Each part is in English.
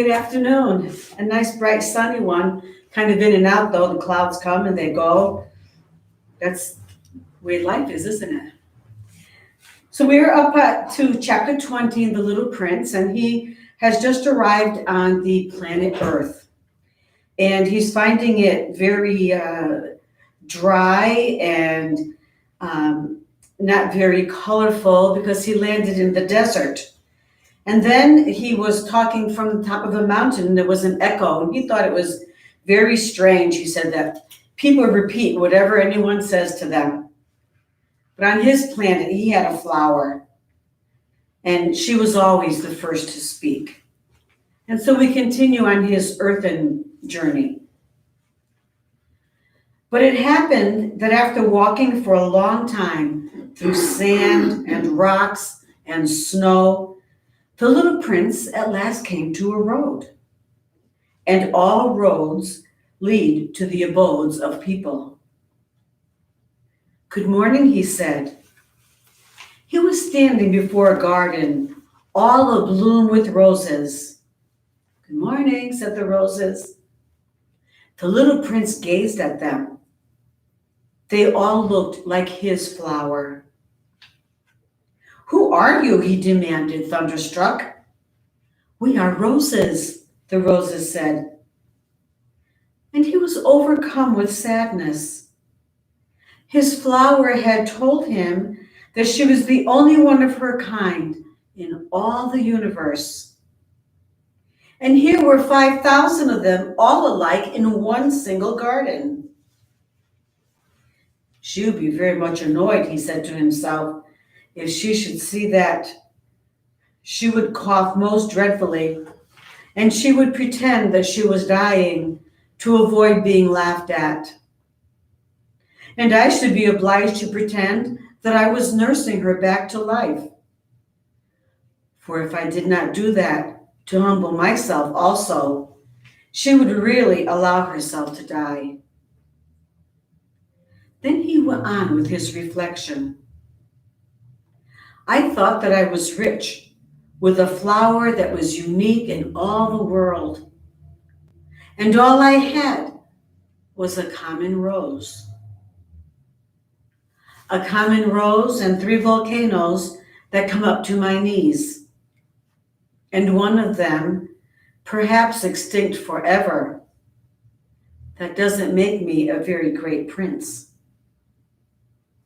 Good afternoon. A nice bright sunny one, kind of in and out though. The clouds come and they go. That's the way life is, isn't it? So we're up to chapter 20 in The Little Prince, and he has just arrived on the planet Earth. And he's finding it very dry and not very colorful because he landed in the desert. And then he was talking from the top of a mountain, and there was an echo, and he thought it was very strange. He said that people repeat whatever anyone says to them. But on his planet, he had a flower, and she was always the first to speak. And so we continue on his earthen journey. But it happened that after walking for a long time through sand and rocks and snow, the little prince at last came to a road, and all roads lead to the abodes of people. "Good morning," he said. He was standing before a garden, all abloom with roses. "Good morning," said the roses. The little prince gazed at them. They all looked like his flower. "Who are you?" he demanded, thunderstruck. "We are roses," the roses said. And he was overcome with sadness. His flower had told him that she was the only one of her kind in all the universe. And here were 5,000 of them, all alike in one single garden. She would be very much annoyed, he said to himself, if she should see that. She would cough most dreadfully, and she would pretend that she was dying to avoid being laughed at. And I should be obliged to pretend that I was nursing her back to life. For if I did not do that to humble myself also, she would really allow herself to die. Then he went on with his reflection. I thought that I was rich, with a flower that was unique in all the world. And all I had was a common rose. A common rose and 3 volcanoes that come up to my knees. And one of them, perhaps extinct forever. That doesn't make me a very great prince.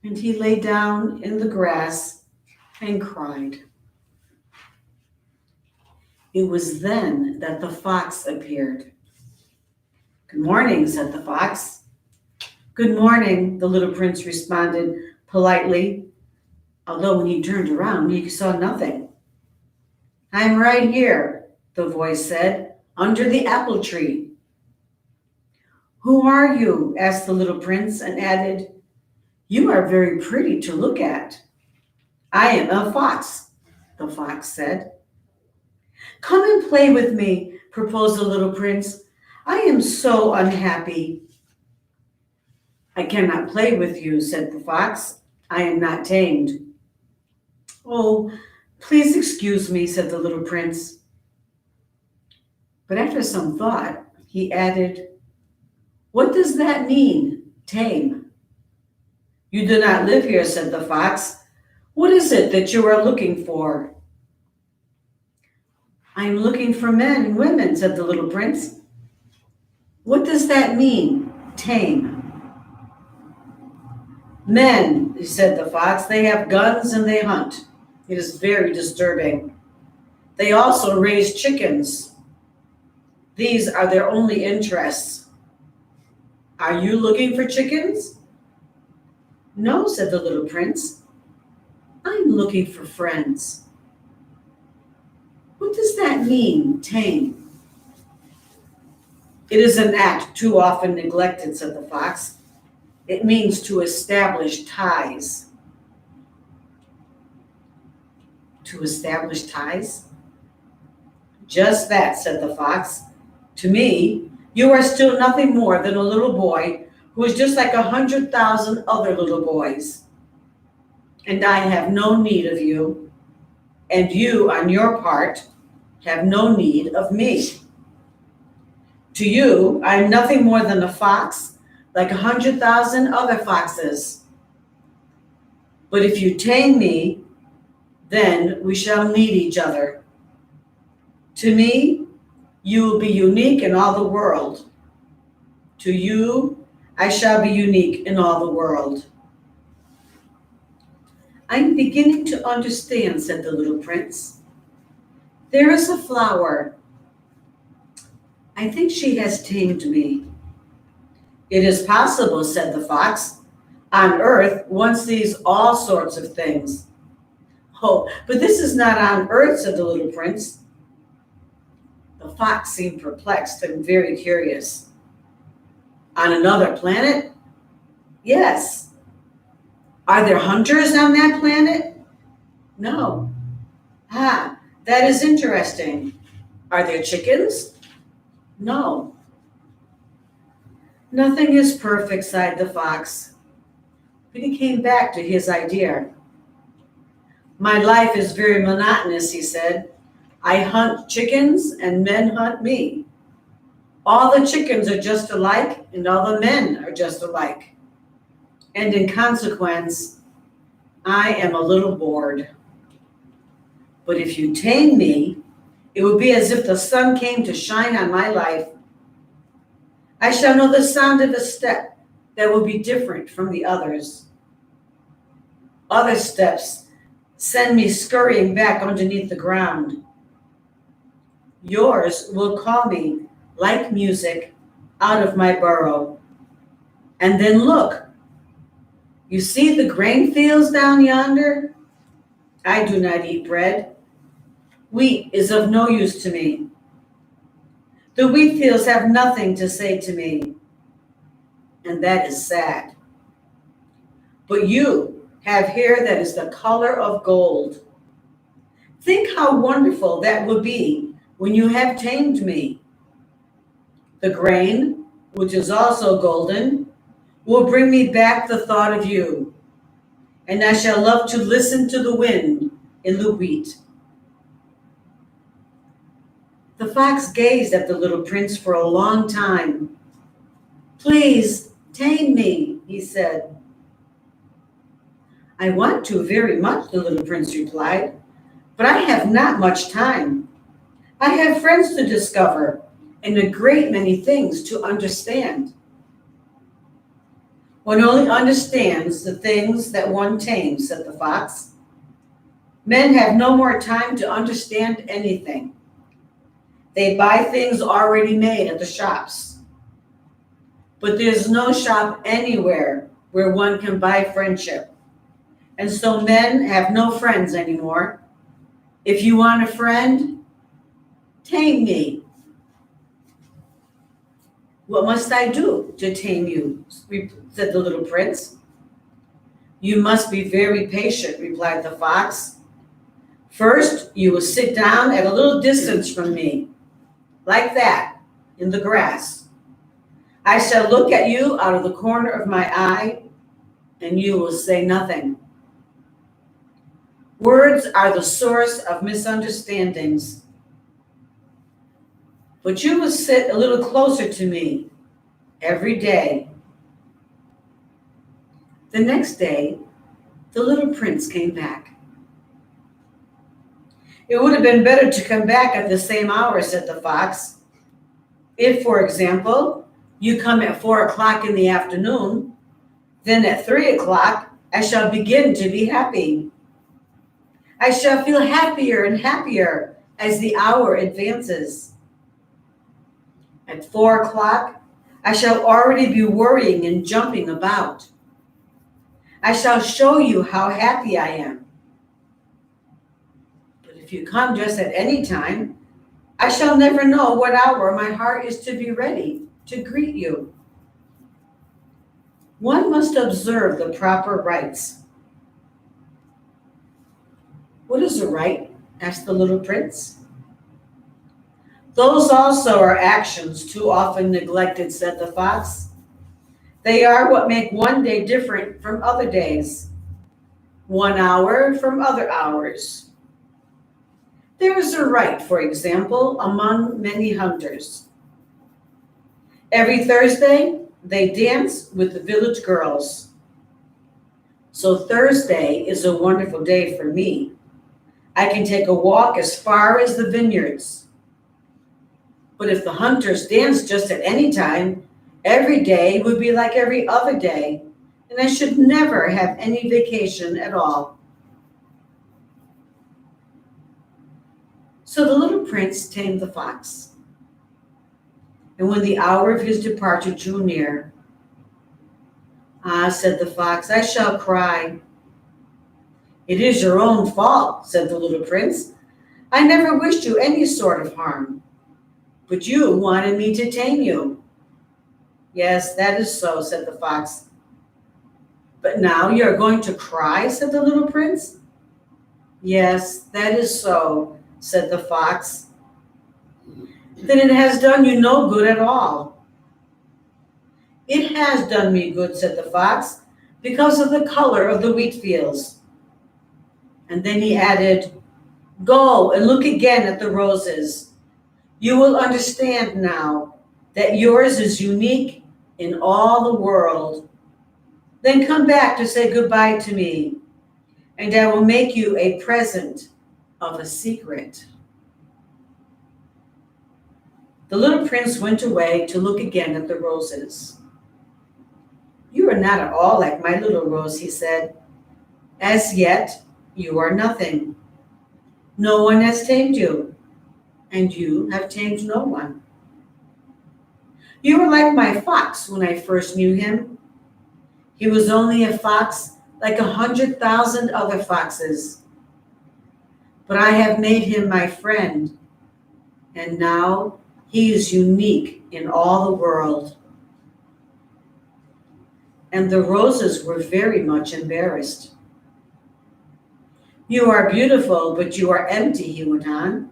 And he lay down in the grass and cried. It was then that the fox appeared. Good morning, said the fox. Good morning, the little prince responded politely, although when he turned around, he saw nothing. I'm right here, the voice said, under the apple tree. Who are you? Asked the little prince and added, You are very pretty to look at. I am a fox, the fox said. Come and play with me, proposed the little prince. I am so unhappy. I cannot play with you, said the fox. I am not tamed. Oh, please excuse me, said the little prince. But after some thought, he added, What does that mean, tame? You do not live here, said the fox. What is it that you are looking for? I am looking for men and women, said the little prince. What does that mean, tame? Men, said the fox, they have guns and they hunt. It is very disturbing. They also raise chickens. These are their only interests. Are you looking for chickens? No, said the little prince. I'm looking for friends. What does that mean, tame? It is an act too often neglected, said the fox. It means to establish ties. To establish ties? Just that, said the fox. To me, you are still nothing more than a little boy who is just like 100,000 other little boys. And I have no need of you, and you, on your part, have no need of me. To you, I am nothing more than a fox, like 100,000 other foxes. But if you tame me, then we shall need each other. To me, you will be unique in all the world. To you, I shall be unique in all the world. I'm beginning to understand, said the little prince. There is a flower. I think she has tamed me. It is possible, said the fox. On earth, one sees all sorts of things. Oh, but this is not on earth, said the little prince. The fox seemed perplexed and very curious. On another planet? Yes. Are there hunters on that planet? No. Ah, that is interesting. Are there chickens? No. Nothing is perfect, sighed the fox. But he came back to his idea. My life is very monotonous, he said. I hunt chickens and men hunt me. All the chickens are just alike and all the men are just alike. And in consequence, I am a little bored. But if you tame me, it will be as if the sun came to shine on my life. I shall know the sound of a step that will be different from the others. Other steps send me scurrying back underneath the ground. Yours will call me, like music, out of my burrow. And then look, you see the grain fields down yonder? I do not eat bread. Wheat is of no use to me. The wheat fields have nothing to say to me, and that is sad. But you have hair that is the color of gold. Think how wonderful that would be when you have tamed me. The grain, which is also golden, will bring me back the thought of you, and I shall love to listen to the wind in the wheat. The fox gazed at the little prince for a long time. Please, tame me, he said. I want to very much, the little prince replied, but I have not much time. I have friends to discover and a great many things to understand. One only understands the things that one tames, said the fox. Men have no more time to understand anything. They buy things already made at the shops. But there's no shop anywhere where one can buy friendship. And so men have no friends anymore. If you want a friend, tame me. What must I do to tame you? Said the little prince. You must be very patient, replied the fox. First, you will sit down at a little distance from me, like that, in the grass. I shall look at you out of the corner of my eye, and you will say nothing. Words are the source of misunderstandings. But you will sit a little closer to me every day. The next day, the little prince came back. It would have been better to come back at the same hour, said the fox. If, for example, you come at 4 o'clock in the afternoon, then at 3 o'clock I shall begin to be happy. I shall feel happier and happier as the hour advances. At 4 o'clock, I shall already be worrying and jumping about. I shall show you how happy I am. But if you come just at any time, I shall never know what hour my heart is to be ready to greet you. One must observe the proper rites. What is a rite? Asked the little prince. Those also are actions too often neglected, said the fox. They are what make one day different from other days, 1 hour from other hours. There is a rite, for example, among many hunters. Every Thursday, they dance with the village girls. So Thursday is a wonderful day for me. I can take a walk as far as the vineyards. But if the hunters danced just at any time, every day would be like every other day, and I should never have any vacation at all. So the little prince tamed the fox. And when the hour of his departure drew near, "Ah," said the fox, "I shall cry." "It is your own fault," said the little prince. "I never wished you any sort of harm, but you wanted me to tame you." "Yes, that is so," said the fox. "But now you are going to cry," said the little prince. "Yes, that is so," said the fox. "Then it has done you no good at all." "It has done me good," said the fox, "because of the color of the wheat fields." And then he added, "Go and look again at the roses. You will understand now that yours is unique in all the world. Then come back to say goodbye to me, and I will make you a present of a secret." The little prince went away to look again at the roses. "You are not at all like my little rose," he said. "As yet, you are nothing. No one has tamed you, and you have tamed no one. You are like my fox when I first knew him. He was only a fox like 100,000 other foxes. But I have made him my friend, and now he is unique in all the world." And the roses were very much embarrassed. "You are beautiful, but you are empty," he went on.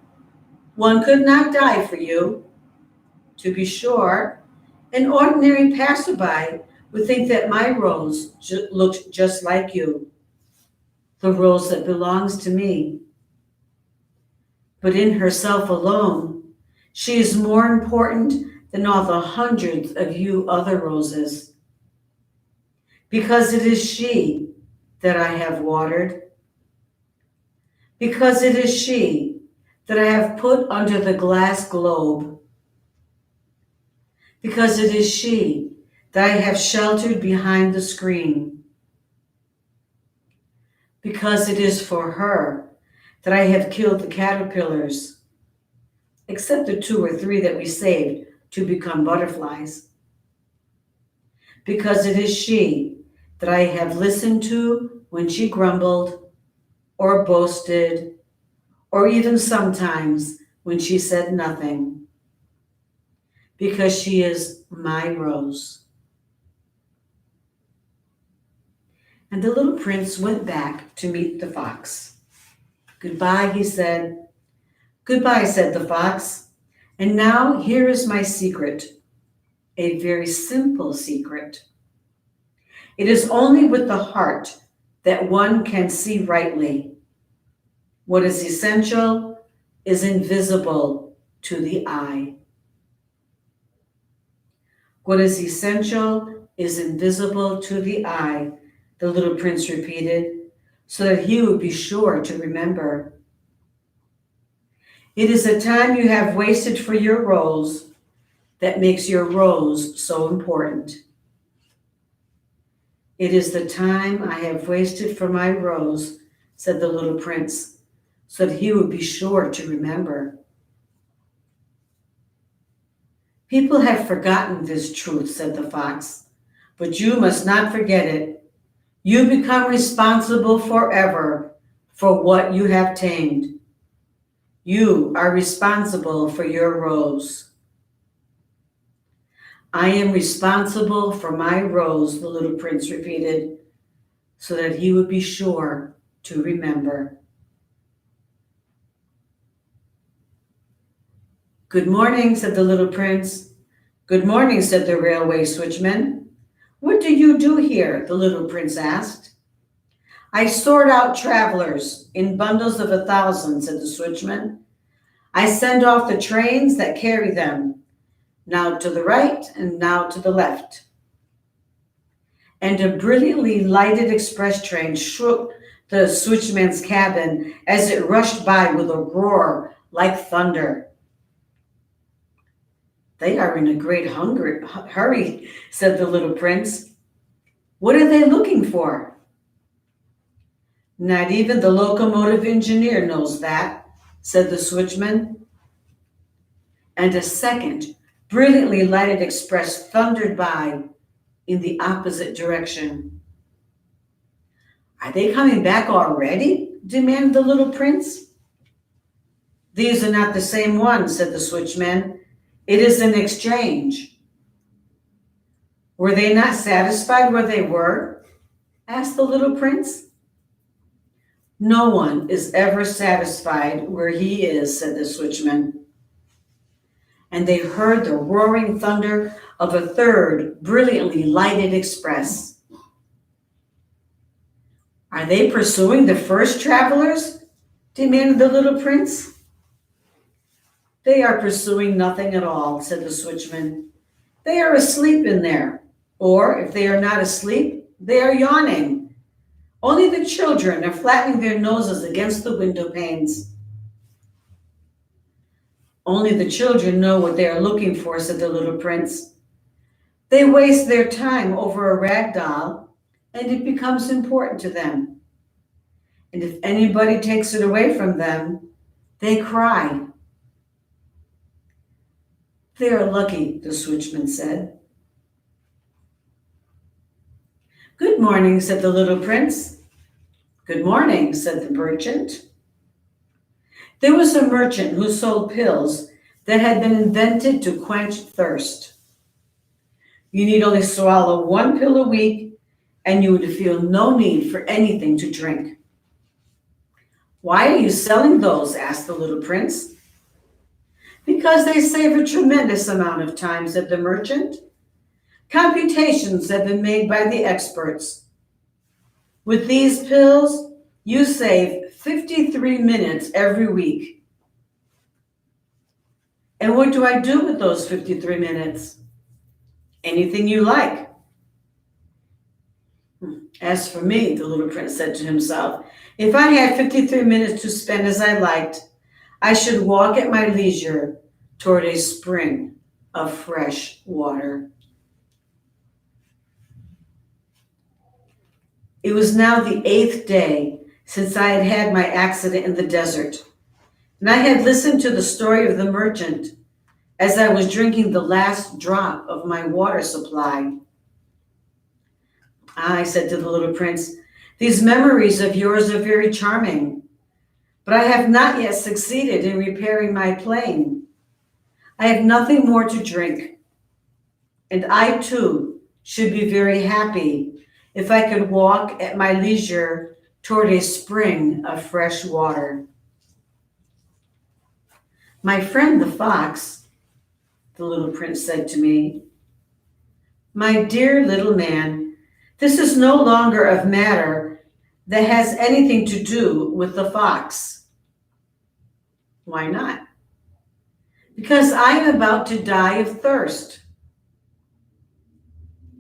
"One could not die for you. To be sure, an ordinary passerby would think that my rose looked just like you, the rose that belongs to me. But in herself alone, she is more important than all the hundreds of you other roses, because it is she that I have watered, because it is she that I have put under the glass globe, because it is she that I have sheltered behind the screen, because it is for her that I have killed the caterpillars, except the 2 or 3 that we saved to become butterflies, because it is she that I have listened to when she grumbled or boasted, or even sometimes when she said nothing, because she is my rose." And the little prince went back to meet the fox. "Goodbye," he said. "Goodbye," said the fox. "And now here is my secret, a very simple secret. It is only with the heart that one can see rightly. What is essential is invisible to the eye." "What is essential is invisible to the eye," the little prince repeated, so that he would be sure to remember. "It is the time you have wasted for your rose that makes your rose so important." "It is the time I have wasted for my rose," said the little prince, so that he would be sure to remember. "People have forgotten this truth," said the fox, "but you must not forget it. You become responsible forever for what you have tamed. You are responsible for your rose." "I am responsible for my rose," the little prince repeated, so that he would be sure to remember. "Good morning," said the little prince. "Good morning," said the railway switchman. "What do you do here?" the little prince asked. "I sort out travelers in bundles of 1,000, said the switchman. "I send off the trains that carry them. now to the right, and now to the left. And a brilliantly lighted express train shook the switchman's cabin as it rushed by with a roar like thunder. They are in a great hurry, said the little prince. What are they looking for? Not even the locomotive engineer knows that, said the switchman. And a second, brilliantly lighted express thundered by in the opposite direction. Are they coming back already? Demanded the little prince. These are not the same ones, said the switchman. It is an exchange. Were they not satisfied where they were? Asked the little prince. No one is ever satisfied where he is, said the switchman. And they heard the roaring thunder of a third brilliantly lighted express. Are they pursuing the first travelers? Demanded the little prince. They are pursuing nothing at all, said the switchman. They are asleep in there. Or, if they are not asleep, they are yawning. Only the children are flattening their noses against the window panes. Only the children know what they are looking for, said the little prince. They waste their time over a rag doll, and it becomes important to them. And if anybody takes it away from them, they cry. They are lucky, the switchman said. Good morning, said the little prince. Good morning, said the merchant. There was a merchant who sold pills that had been invented to quench thirst. You need only swallow one pill a week, and you would feel no need for anything to drink. Why are you selling those? Asked the little prince. Because they save a tremendous amount of time, said the merchant. Computations have been made by the experts. With these pills, you save 53 minutes every week. And what do I do with those 53 minutes? Anything you like. As for me, the little prince said to himself, if I had 53 minutes to spend as I liked, I should walk at my leisure toward a spring of fresh water. It was now the 8th day since I had had my accident in the desert, and I had listened to the story of the merchant as I was drinking the last drop of my water supply. I said to the little prince, these memories of yours are very charming, but I have not yet succeeded in repairing my plane. I have nothing more to drink, and I too should be very happy if I could walk at my leisure toward a spring of fresh water. My friend the fox, the little prince said to me, my dear little man, this is no longer a matter that has anything to do with the fox. Why not? Because I am about to die of thirst.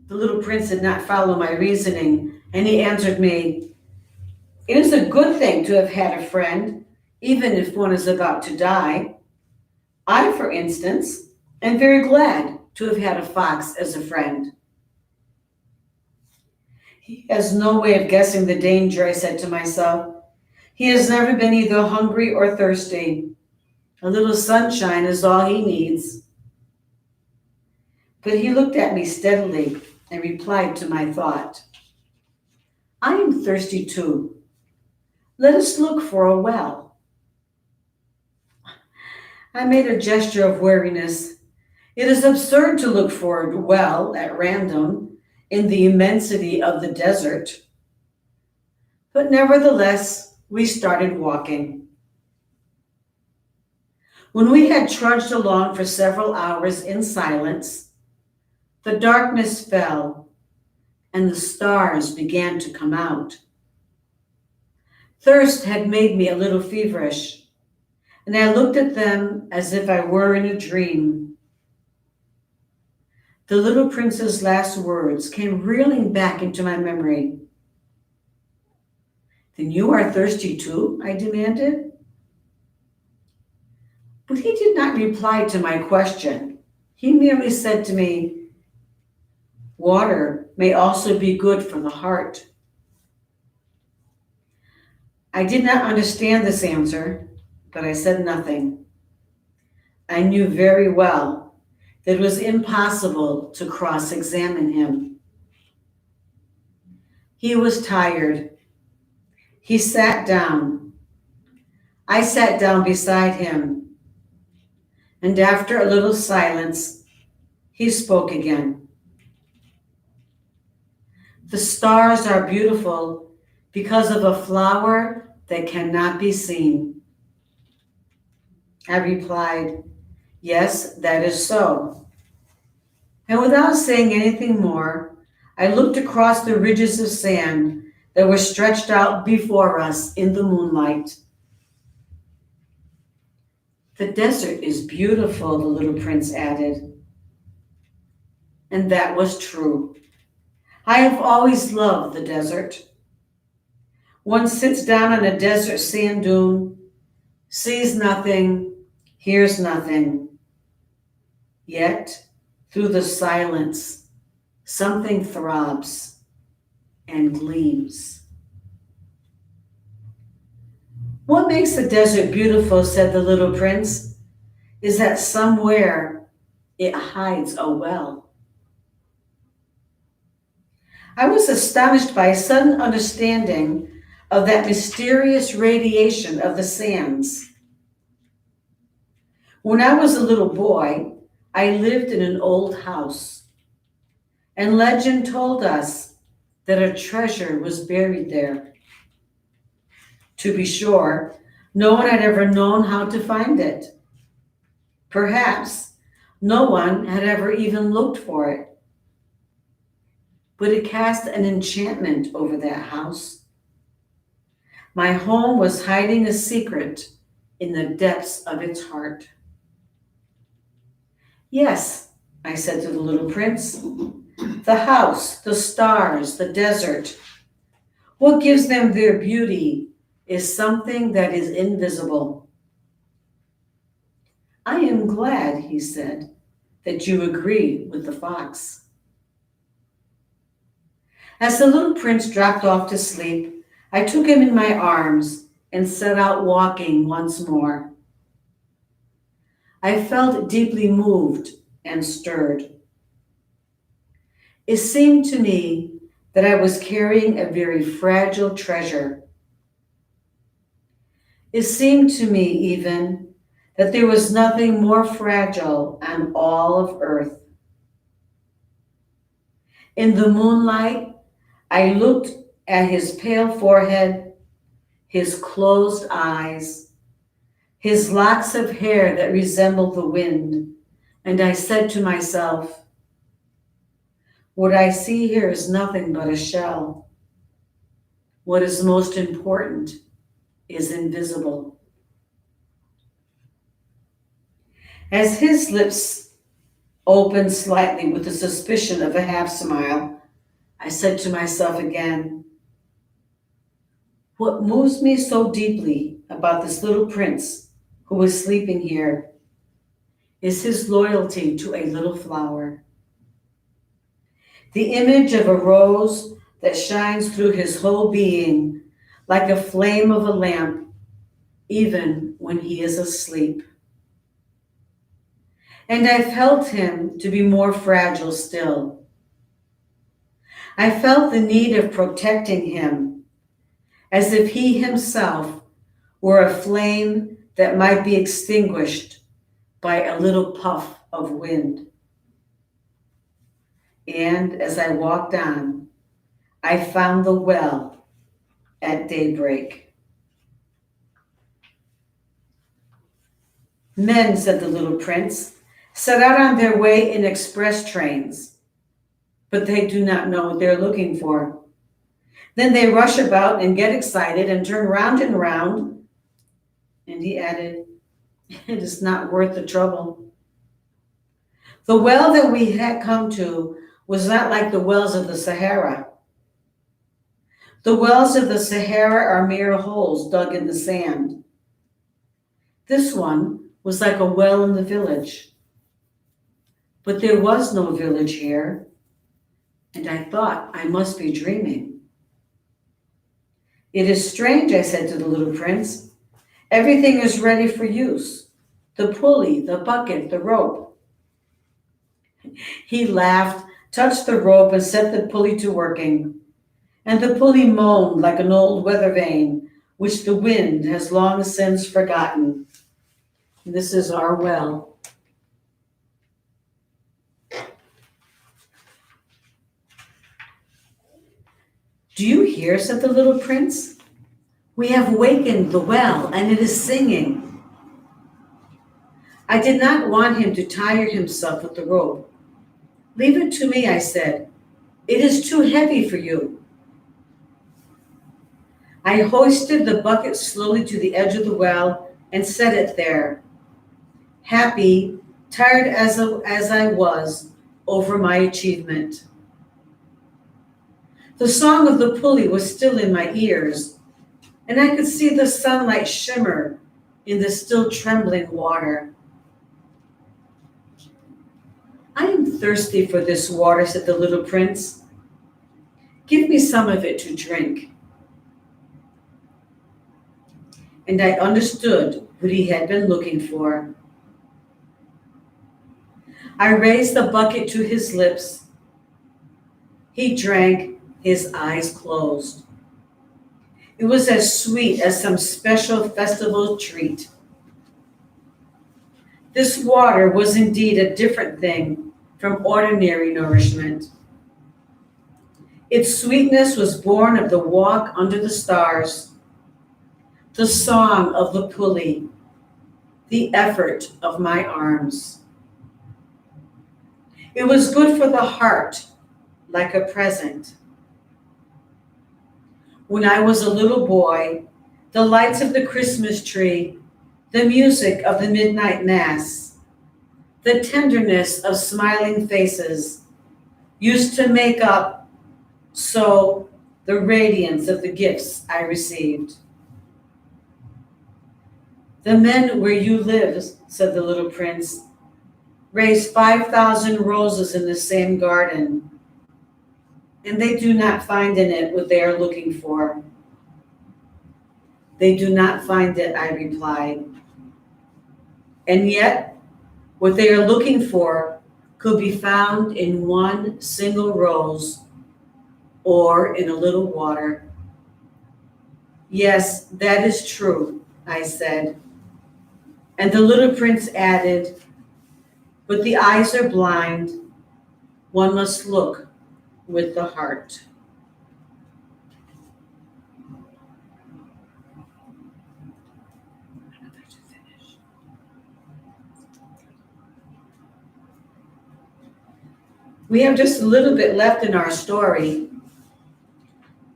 The little prince did not follow my reasoning, and he answered me, it is a good thing to have had a friend, even if one is about to die. I, for instance, am very glad to have had a fox as a friend. He has no way of guessing the danger, I said to myself. He has never been either hungry or thirsty. A little sunshine is all he needs. But he looked at me steadily and replied to my thought. I am thirsty too. Let us look for a well. I made a gesture of weariness. It is absurd to look for a well at random in the immensity of the desert. But nevertheless, we started walking. When we had trudged along for several hours in silence, the darkness fell and the stars began to come out. Thirst had made me a little feverish, and I looked at them as if I were in a dream. The little prince's last words came reeling back into my memory. Then you are thirsty too? I demanded. But he did not reply to my question. He merely said to me, water may also be good for the heart. I did not understand this answer, but I said nothing. I knew very well that it was impossible to cross-examine him. He was tired. He sat down. I sat down beside him, and after a little silence, he spoke again. The stars are beautiful because of a flower that cannot be seen. I replied, yes, that is so. And without saying anything more, I looked across the ridges of sand that were stretched out before us in the moonlight. The desert is beautiful, the little prince added. And that was true. I have always loved the desert. One sits down on a desert sand dune, sees nothing, hears nothing. Yet, through the silence, something throbs and gleams. What makes the desert beautiful, said the little prince, is that somewhere it hides a well. I was astonished by a sudden understanding of that mysterious radiation of the sands. When I was a little boy, I lived in an old house, and legend told us that a treasure was buried there. To be sure, no one had ever known how to find it. Perhaps no one had ever even looked for it. But it cast an enchantment over that house. My home was hiding a secret in the depths of its heart. Yes, I said to the little prince, the house, the stars, the desert, what gives them their beauty is something that is invisible. I am glad, he said, that you agree with the fox. As the little prince dropped off to sleep, I took him in my arms and set out walking once more. I felt deeply moved and stirred. It seemed to me that I was carrying a very fragile treasure. It seemed to me even that there was nothing more fragile on all of earth. In the moonlight, I looked at his pale forehead, his closed eyes, his locks of hair that resembled the wind, and I said to myself, what I see here is nothing but a shell. What is most important is invisible. As his lips opened slightly with the suspicion of a half smile, I said to myself again, what moves me so deeply about this little prince who is sleeping here is his loyalty to a little flower. The image of a rose that shines through his whole being like a flame of a lamp, even when he is asleep. And I felt him to be more fragile still. I felt the need of protecting him, as if he himself were a flame that might be extinguished by a little puff of wind. And as I walked on, I found the well at daybreak. Men, said the little prince, set out on their way in express trains, but they do not know what they're looking for. Then they rush about and get excited and turn round and round. And he added, it is not worth the trouble. The well that we had come to was not like the wells of the Sahara. The wells of the Sahara are mere holes dug in the sand. This one was like a well in the village. But there was no village here, and I thought I must be dreaming. It is strange, I said to the little prince. Everything is ready for use. The pulley, the bucket, the rope. He laughed, touched the rope, and set the pulley to working. And the pulley moaned like an old weather vane, which the wind has long since forgotten. This is our well. Do you hear, said the little prince? We have wakened the well, and it is singing. I did not want him to tire himself with the rope. Leave it to me, I said. It is too heavy for you. I hoisted the bucket slowly to the edge of the well and set it there, happy, tired as I was over my achievement. The song of the pulley was still in my ears, and I could see the sunlight shimmer in the still trembling water. I am thirsty for this water, said the little prince. Give me some of it to drink. And I understood what he had been looking for. I raised the bucket to his lips. He drank, his eyes closed. It was as sweet as some special festival treat. This water was indeed a different thing from ordinary nourishment. Its sweetness was born of the walk under the stars, the song of the pulley, the effort of my arms. It was good for the heart, like a present. When I was a little boy, the lights of the Christmas tree, the music of the midnight mass, the tenderness of smiling faces used to make up so the radiance of the gifts I received. The men where you live, said the little prince, raise 5,000 roses in the same garden, and they do not find in it what they are looking for. They do not find it, I replied. And yet, what they are looking for could be found in one single rose or in a little water. Yes, that is true, I said. And the little prince added, but the eyes are blind. One must look with the heart. We have just a little bit left in our story.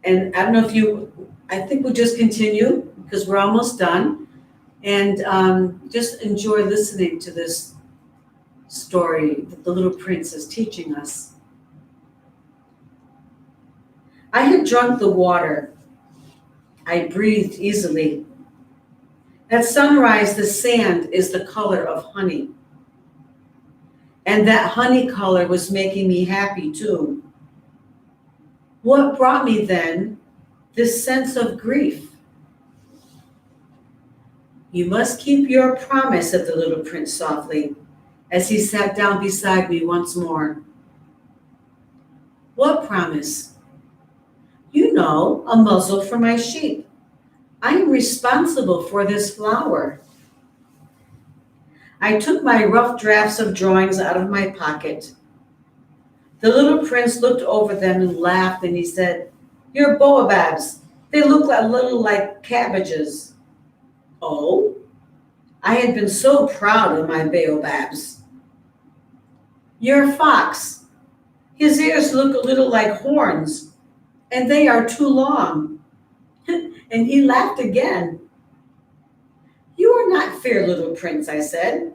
And I don't know if I think we'll just continue because we're almost done. And just enjoy listening to this story that the little prince is teaching us. I had drunk the water. I breathed easily. At sunrise, the sand is the color of honey. And that honey color was making me happy too. What brought me then this sense of grief? You must keep your promise, said the little prince softly, as he sat down beside me once more. What promise? You know, a muzzle for my sheep. I am responsible for this flower. I took my rough drafts of drawings out of my pocket. The little prince looked over them and laughed, and he said, You're baobabs. They look a little like cabbages. Oh? I had been so proud of my baobabs. You're a fox. His ears look a little like horns, and they are too long. And he laughed again. You are not fair, little prince, I said.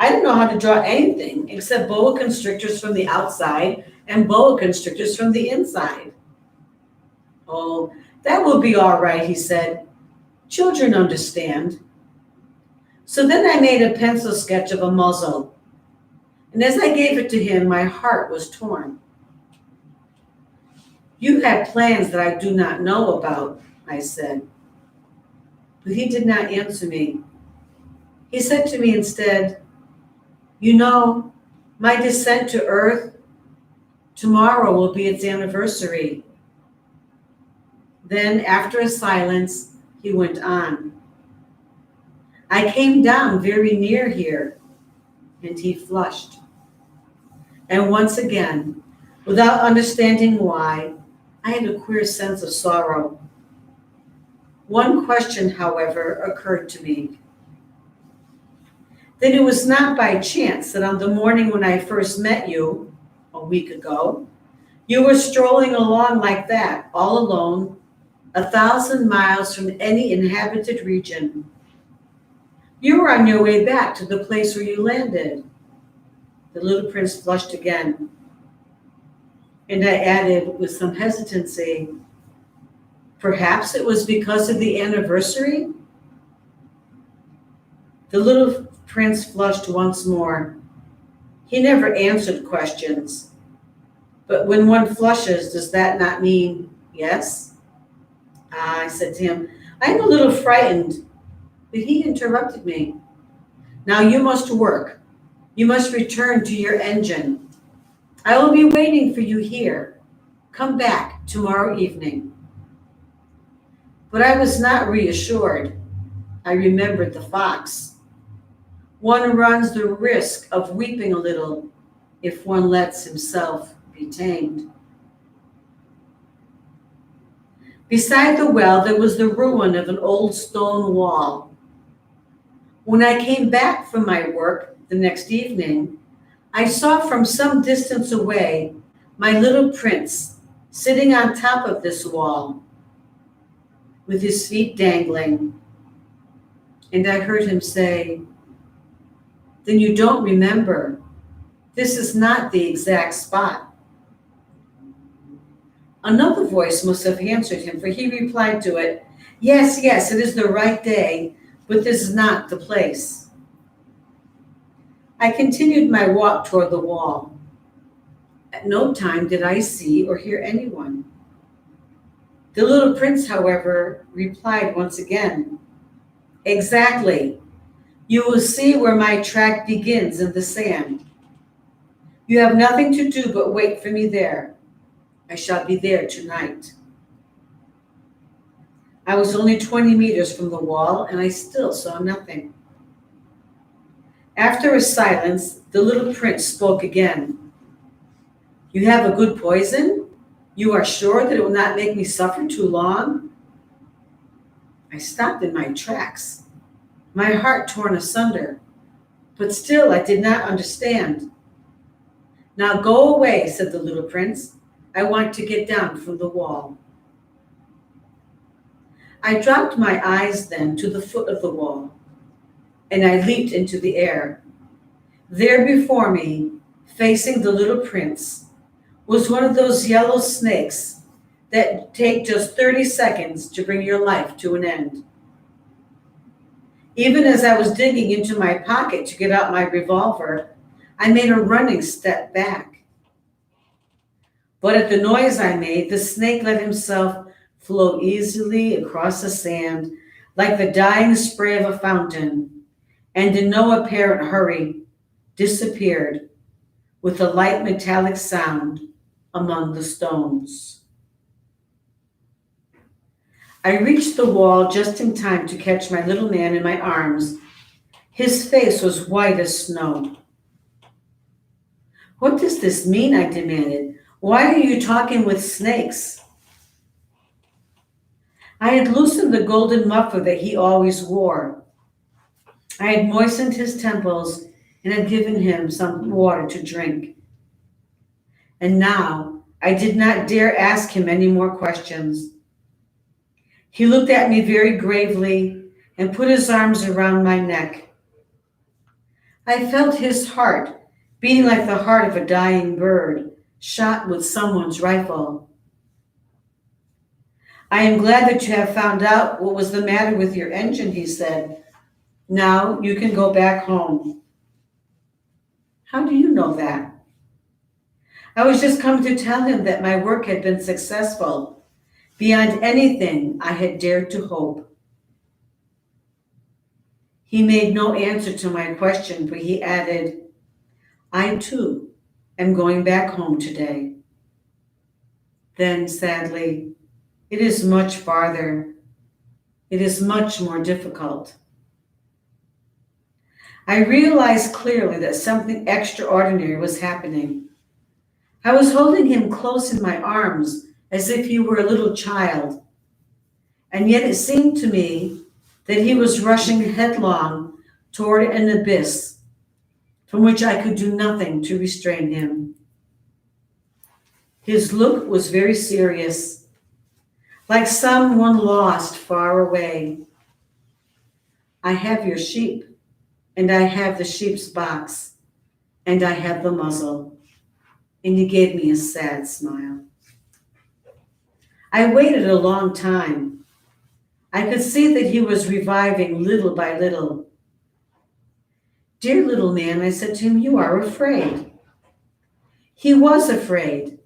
I don't know how to draw anything except boa constrictors from the outside and boa constrictors from the inside. Oh, that will be all right, he said. Children understand. So then I made a pencil sketch of a muzzle, and as I gave it to him, my heart was torn. You have plans that I do not know about, I said. But he did not answer me. He said to me instead, you know, my descent to Earth, tomorrow will be its anniversary. Then, after a silence, he went on. I came down very near here, and he flushed. And once again, without understanding why, I had a queer sense of sorrow. One question, however, occurred to me. Then it was not by chance that on the morning when I first met you, a week ago, you were strolling along like that, all alone, 1,000 miles from any inhabited region. You were on your way back to the place where you landed. The little prince flushed again. And I added with some hesitancy, perhaps it was because of the anniversary? The little prince flushed once more. He never answered questions. But when one flushes, does that not mean yes? I said to him, I'm a little frightened. But he interrupted me. Now you must work. You must return to your engine. I will be waiting for you here. Come back tomorrow evening. But I was not reassured. I remembered the fox. One runs the risk of weeping a little if one lets himself be tamed. Beside the well, there was the ruin of an old stone wall. When I came back from my work the next evening, I saw from some distance away my little prince sitting on top of this wall with his feet dangling. And I heard him say, then you don't remember. This is not the exact spot. Another voice must have answered him, for he replied to it, yes, it is the right day, but this is not the place. I continued my walk toward the wall. At no time did I see or hear anyone. The little prince, however, replied once again, exactly. You will see where my track begins in the sand. You have nothing to do but wait for me there. I shall be there tonight. I was only 20 meters from the wall, and I still saw nothing. After a silence, the little prince spoke again. You have a good poison? You are sure that it will not make me suffer too long? I stopped in my tracks, my heart torn asunder, but still I did not understand. Now go away, said the little prince. I want to get down from the wall. I dropped my eyes then to the foot of the wall, and I leaped into the air. There before me, facing the little prince, was one of those yellow snakes that take just 30 seconds to bring your life to an end. Even as I was digging into my pocket to get out my revolver, I made a running step back. But at the noise I made, the snake let himself flow easily across the sand like the dying spray of a fountain, and in no apparent hurry disappeared with a light metallic sound among the stones. I reached the wall just in time to catch my little man in my arms. His face was white as snow. What does this mean? I demanded. Why are you talking with snakes? I had loosened the golden muffler that he always wore. I had moistened his temples and had given him some water to drink. And now I did not dare ask him any more questions. He looked at me very gravely and put his arms around my neck. I felt his heart beating like the heart of a dying bird shot with someone's rifle. I am glad that you have found out what was the matter with your engine, he said. Now you can go back home. How do you know that? I was just coming to tell him that my work had been successful, beyond anything I had dared to hope. He made no answer to my question, but he added, I too am going back home today. Then, sadly, it is much farther. It is much more difficult. I realized clearly that something extraordinary was happening. I was holding him close in my arms as if he were a little child, and yet it seemed to me that he was rushing headlong toward an abyss from which I could do nothing to restrain him. His look was very serious, like someone lost far away. I have your sheep, and I have the sheep's box, and I have the muzzle. And he gave me a sad smile. I waited a long time. I could see that he was reviving little by little. Dear little man, I said to him, you are afraid. He was afraid.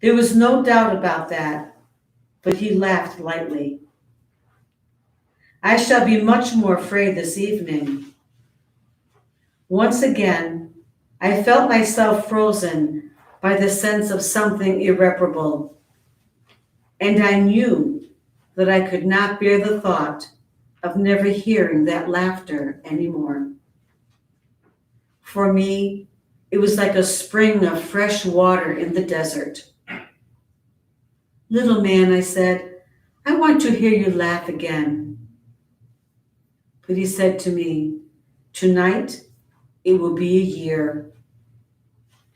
There was no doubt about that, but he laughed lightly. I shall be much more afraid this evening. Once again, I felt myself frozen by the sense of something irreparable, and I knew that I could not bear the thought of never hearing that laughter anymore. For me, it was like a spring of fresh water in the desert. Little man, I said, I want to hear you laugh again. But he said to me, tonight it will be a year.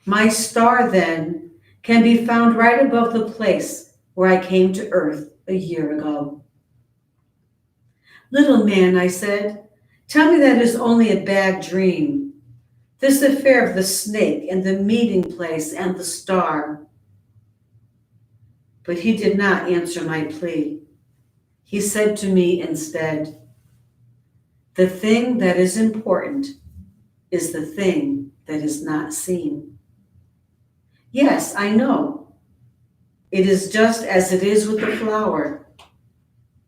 My star then can be found right above the place where I came to earth a year ago. Little man, I said, tell me that is only a bad dream. This affair of the snake and the meeting place and the star. But he did not answer my plea. He said to me instead, the thing that is important is the thing that is not seen. Yes, I know. It is just as it is with the flower.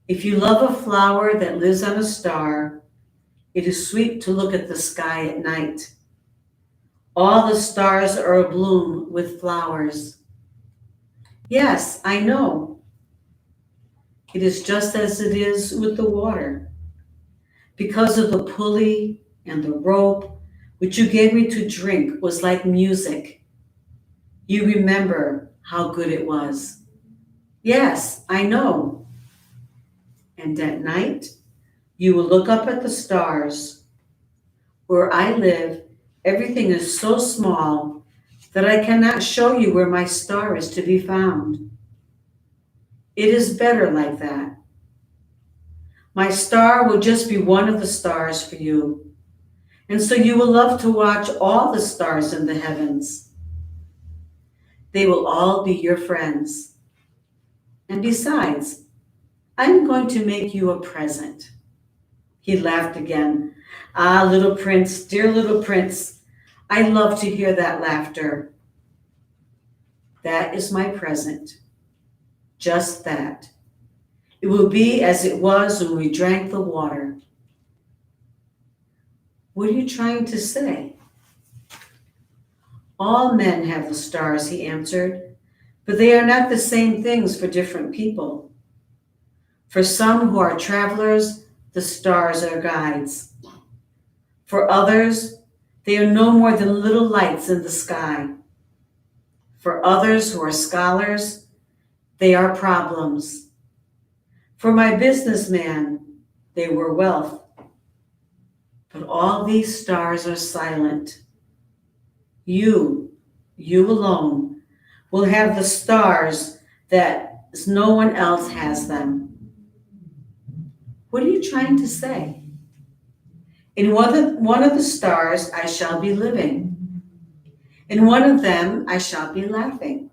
If you love a flower that lives on a star, it is sweet to look at the sky at night. All the stars are abloom with flowers. Yes, I know. It is just as it is with the water. Because of the pulley and the rope, which you gave me to drink was like music. You remember how good it was. Yes, I know. And at night, you will look up at the stars. Where I live, everything is so small that I cannot show you where my star is to be found. It is better like that. My star will just be one of the stars for you. And so you will love to watch all the stars in the heavens. They will all be your friends. And besides, I'm going to make you a present. He laughed again. Ah, little prince, dear little prince, I love to hear that laughter. That is my present. Just that. It will be as it was when we drank the water. What are you trying to say? All men have the stars, he answered, but they are not the same things for different people. For some who are travelers, the stars are guides. For others, they are no more than little lights in the sky. For others who are scholars, they are problems. For my businessman, they were wealth. But all these stars are silent. You alone, will have the stars that no one else has them. What are you trying to say? In one of the stars I shall be living. In one of them I shall be laughing.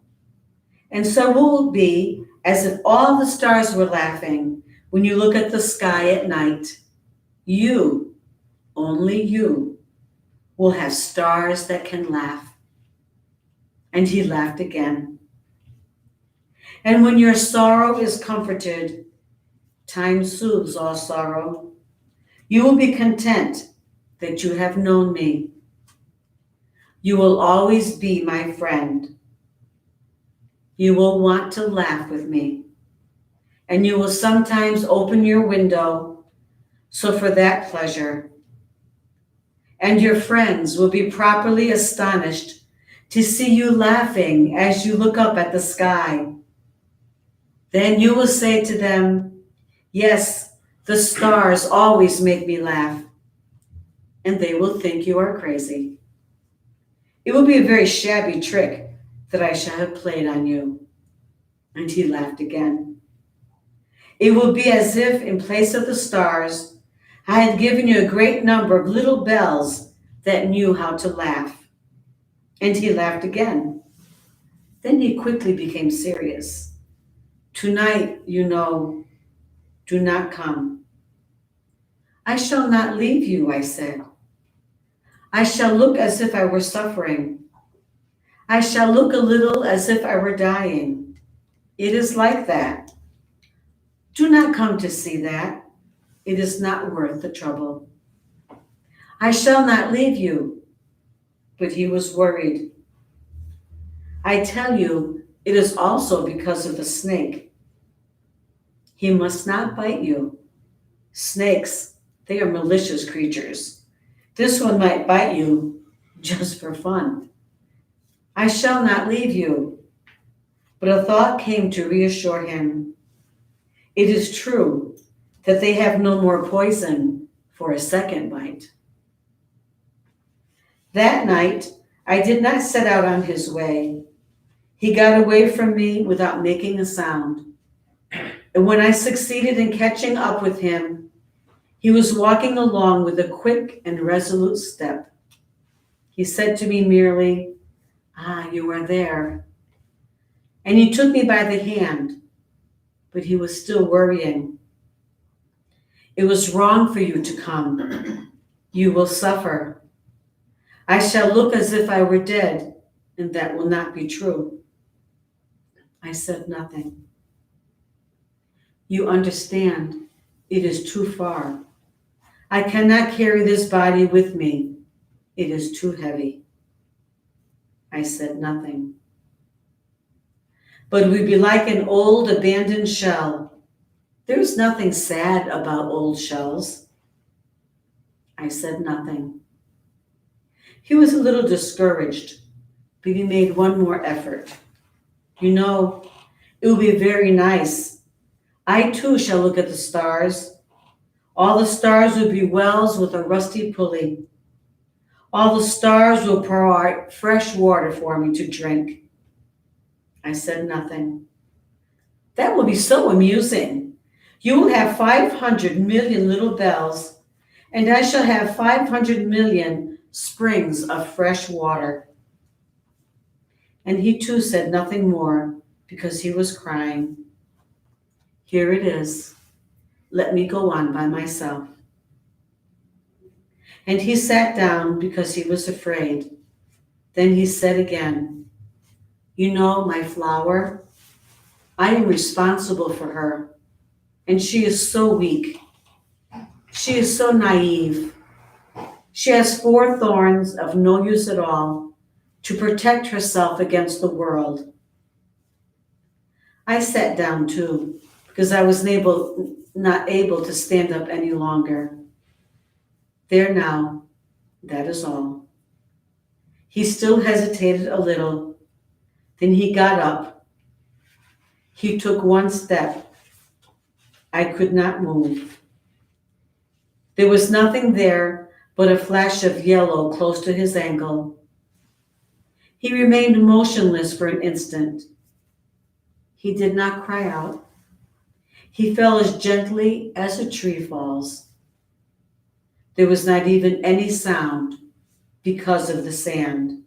And so it will be as if all the stars were laughing when you look at the sky at night. You, only you, will have stars that can laugh. And he laughed again. And when your sorrow is comforted, time soothes all sorrow. You will be content that you have known me. You will always be my friend. You will want to laugh with me. And you will sometimes open your window, so for that pleasure. And your friends will be properly astonished to see you laughing as you look up at the sky. Then you will say to them, yes, the stars always make me laugh. And they will think you are crazy. It will be a very shabby trick that I shall have played on you. And he laughed again. It will be as if, in place of the stars, I had given you a great number of little bells that knew how to laugh. And he laughed again. Then he quickly became serious. Tonight, you know, do not come. I shall not leave you, I said. I shall look as if I were suffering. I shall look a little as if I were dying. It is like that. Do not come to see that. It is not worth the trouble. I shall not leave you. But he was worried. I tell you, it is also because of the snake. He must not bite you. Snakes, they are malicious creatures. This one might bite you just for fun. I shall not leave you. But a thought came to reassure him. It is true that they have no more poison for a second bite. That night, I did not set out on his way. He got away from me without making a sound. And when I succeeded in catching up with him, he was walking along with a quick and resolute step. He said to me merely, "Ah, you are there." And he took me by the hand, but he was still worrying. "It was wrong for you to come. You will suffer. I shall look as if I were dead, and that will not be true." I said nothing. "You understand, it is too far. I cannot carry this body with me. It is too heavy." I said nothing. "But we'd be like an old abandoned shell. There is nothing sad about old shells." I said nothing. He was a little discouraged, but he made one more effort. "You know, it will be very nice. I too shall look at the stars. All the stars will be wells with a rusty pulley. All the stars will pour out fresh water for me to drink." I said nothing. "That will be so amusing. You will have 500 million little bells, and I shall have 500 million springs of fresh water." And he too said nothing more because he was crying. Here it is. Let me go on by myself. And he sat down because he was afraid. Then he said again, "You know, my flower, I am responsible for her, and she is so weak. She is so naive. She has 4 thorns of no use at all to protect herself against the world." I sat down too, because I was not able to stand up any longer. There now, that is all. He still hesitated a little. Then he got up. He took one step. I could not move. There was nothing there but a flash of yellow close to his ankle. He remained motionless for an instant. He did not cry out. He fell as gently as a tree falls. There was not even any sound because of the sand.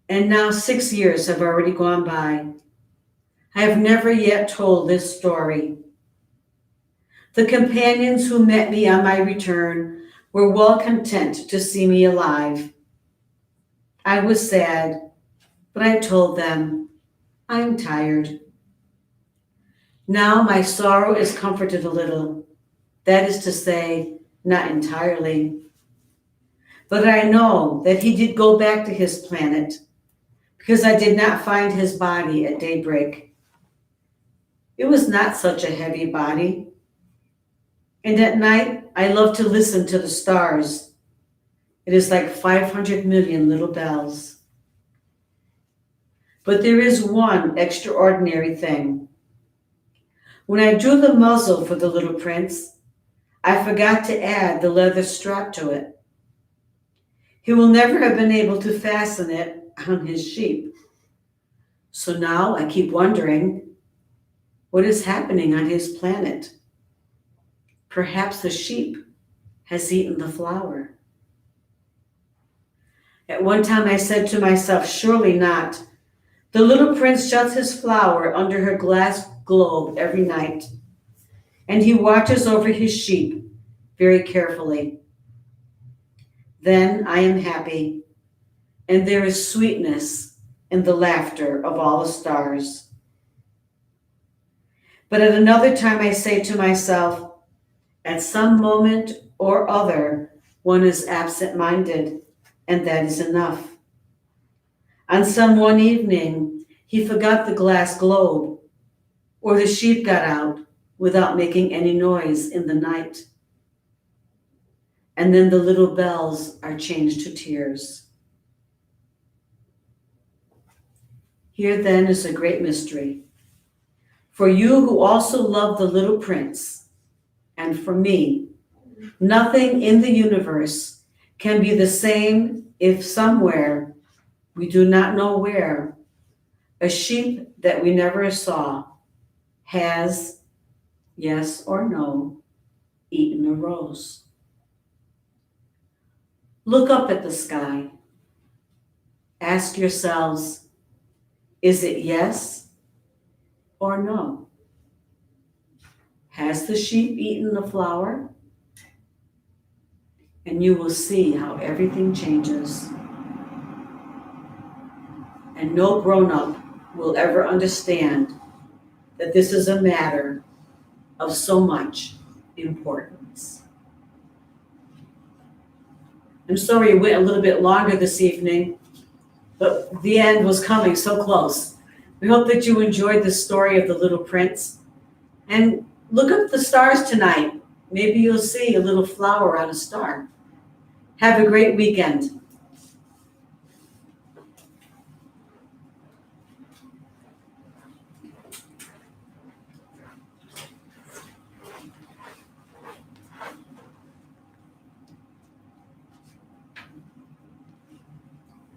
And now 6 years have already gone by. I have never yet told this story. The companions who met me on my return were well content to see me alive. I was sad, but I told them, I am tired. Now my sorrow is comforted a little. That is to say, not entirely. But I know that he did go back to his planet because I did not find his body at daybreak. It was not such a heavy body. And at night, I love to listen to the stars. It is like 500 million little bells. But there is one extraordinary thing. When I drew the muzzle for the little prince, I forgot to add the leather strap to it. He will never have been able to fasten it on his sheep. So now I keep wondering, what is happening on his planet? Perhaps the sheep has eaten the flower. At one time I said to myself, surely not. The little prince shuts his flower under her glass globe every night, and he watches over his sheep very carefully. Then I am happy, and there is sweetness in the laughter of all the stars. But at another time I say to myself, at some moment or other, one is absent-minded, and that is enough. On some one evening, he forgot the glass globe, or the sheep got out without making any noise in the night. And then the little bells are changed to tears. Here then is a great mystery. For you who also love the little prince, and for me, nothing in the universe can be the same if somewhere, we do not know where, a sheep that we never saw has, yes or no, eaten a rose. Look up at the sky. Ask yourselves, is it yes or no? Has the sheep eaten the flower? And you will see how everything changes. And no grown-up will ever understand that this is a matter of so much importance. I'm sorry it went a little bit longer this evening, but the end was coming so close. We hope that you enjoyed the story of the little prince. And look up the stars tonight. Maybe you'll see a little flower on a star. Have a great weekend.